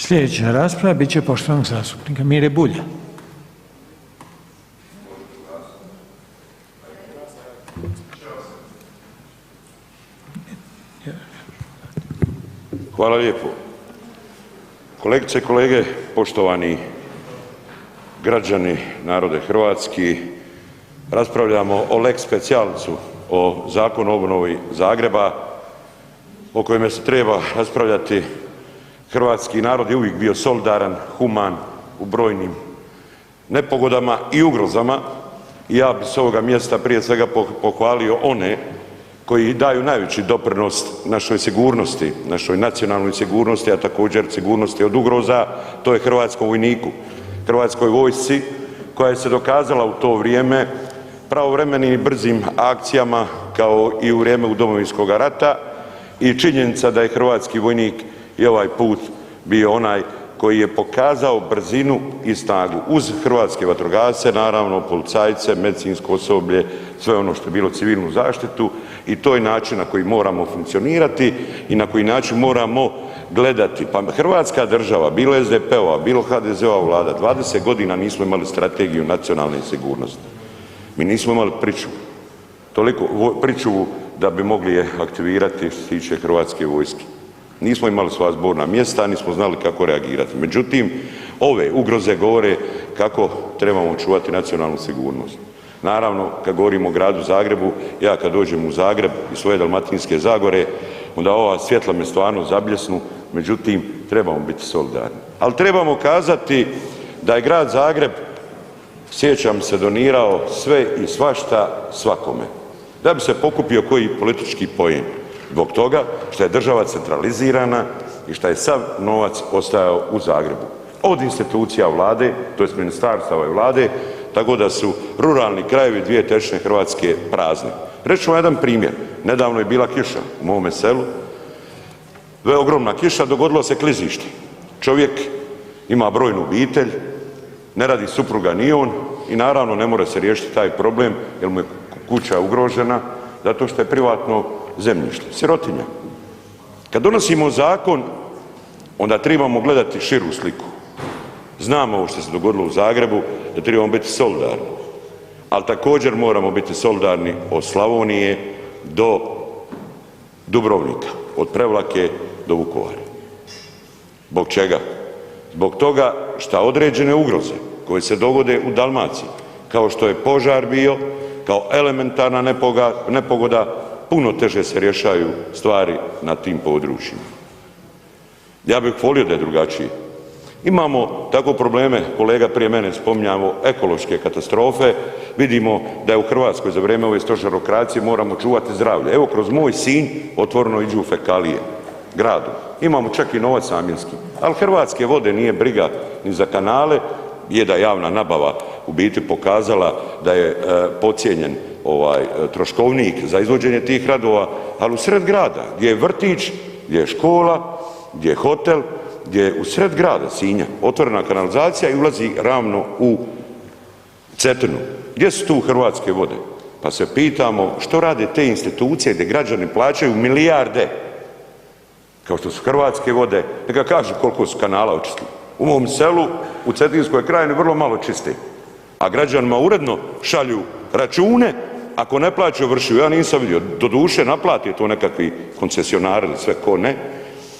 Sljedeća rasprava bit će poštovanog zastupnika Mire Bulja. Hvala lijepo. Kolegice i kolege, poštovani građani, narode hrvatski, raspravljamo o lex specialisu, o Zakonu o obnovi Zagreba o kojem se treba raspravljati. Hrvatski narod je uvijek bio solidaran, human u brojnim nepogodama i ugrozama i ja bi s ovoga mjesta prije svega pohvalio one koji daju najveći doprinos našoj sigurnosti, našoj nacionalnoj sigurnosti, a također sigurnosti od ugroza, to je hrvatskom vojniku, Hrvatskoj vojsci koja je se dokazala u to vrijeme pravovremenim i brzim akcijama kao i u vrijeme Domovinskoga rata i činjenica da je hrvatski vojnik i ovaj put bio onaj koji je pokazao brzinu i snagu uz hrvatske vatrogasce, naravno policajce, medicinsko osoblje, sve ono što je bilo civilnu zaštitu i to je način na koji moramo funkcionirati i na koji način moramo gledati. Pa hrvatska država, bilo SDP-ova, bilo HDZ-ova Vlada, 20 godina nismo imali strategiju nacionalne sigurnosti. Mi nismo imali pričuvu, toliko pričuvu da bi mogli je aktivirati što se tiče hrvatske vojske. Nismo imali svoja zborna mjesta, nismo znali kako reagirati. Međutim, ove ugroze govore kako trebamo čuvati nacionalnu sigurnost. Naravno, kad govorimo o gradu Zagrebu, ja kad dođem u Zagreb iz svoje Dalmatinske zagore, onda ova svjetla me stvarno zabljesnu, međutim, trebamo biti solidarni. Ali trebamo kazati da je grad Zagreb, sjećam se, donirao sve i svašta svakome, da bi se pokupio koji politički poen. Zbog toga što je država centralizirana i što je sav novac ostajao u Zagrebu. Od institucija Vlade, tj. ministarstava i Vlade, tako da su ruralni krajevi 2/3 Hrvatske prazne. Reći ću vam jedan primjer. Nedavno je bila kiša u mome selu, ogromna kiša, dogodilo se klizište. Čovjek ima brojnu obitelj, ne radi supruga ni on i naravno ne može se riješiti taj problem jer mu je kuća ugrožena zato što je privatno zemljište, sirotinja. Kad donosimo zakon, onda trebamo gledati širu sliku. Znamo ovo što se dogodilo u Zagrebu, da trebamo biti solidarni, ali također moramo biti solidarni od Slavonije do Dubrovnika, od Prevlake do Vukovara. Zbog čega? Zbog toga što određene ugroze koje se dogode u Dalmaciji, kao što je požar bio, kao elementarna nepogoda, puno teže se rješaju stvari na tim područjima. Ja bih volio da je drugačije. Imamo tako probleme, kolega prije mene spominjao ekološke katastrofe, vidimo da je u Hrvatskoj za vrijeme ove stožerokracije moramo čuvati zdravlje. Evo kroz moj Sinj otvoreno iđu fekalije gradu. Imamo čak i novac namjenski, ali Hrvatske vode nije briga ni za kanale, je da javna nabava u biti pokazala da je podcijenjen troškovnik za izvođenje tih radova, ali u sred grada gdje je vrtić, gdje je škola, gdje je hotel, gdje je u sred grada Sinja otvorena kanalizacija i ulazi ravno u Cetinu. Gdje su tu Hrvatske vode? Pa se pitamo što rade te institucije gdje građani plaćaju milijarde, kao što su Hrvatske vode, neka kažu koliko su kanala očistili. U mom selu, u Cetinskoj krajini vrlo malo čiste, a građanima uredno šalju račune, ako ne plaćaju ovršuju. Ja nisam vidio, doduše naplati to nekakvi koncesionari ili sve ko ne,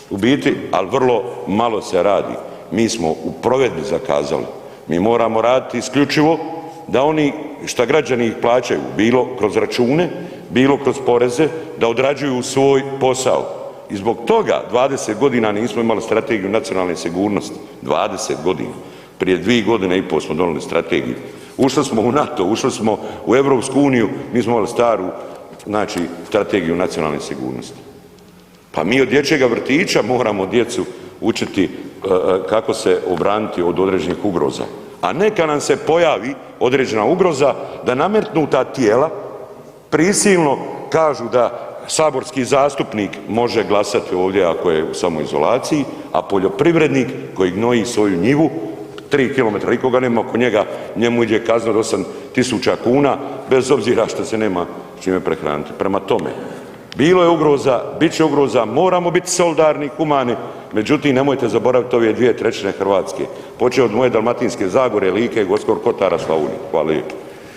u biti, ali vrlo malo se radi. Mi smo u provedbi zakazali. Mi moramo raditi isključivo da oni šta građani ih plaćaju, bilo kroz račune, bilo kroz poreze, da odrađuju svoj posao. I zbog toga 20 godina nismo imali strategiju nacionalne sigurnosti. 20 godina. Prije 2,5 godine smo donijeli strategiju. Ušli smo u NATO, ušli smo u EU, nismo imali staru, znači, strategiju nacionalne sigurnosti. Pa mi od dječjega vrtića moramo djecu učiti kako se obraniti od određenih ugroza. A neka nam se pojavi određena ugroza da nametnuta tijela prisilno kažu da saborski zastupnik može glasati ovdje ako je u samoizolaciji, a poljoprivrednik koji gnoji svoju njivu 3 km, nikoga nema oko njega, njemu ide kazna od 8.000 kuna bez obzira što se nema s čime prehraniti. Prema tome, bilo je ugroza, bit će ugroza, moramo biti solidarni i humani, međutim nemojte zaboraviti ove 2/3 Hrvatske, počev od moje Dalmatinske zagore, Like, Gorskog kotara, Slavonije. Hvala lijepo.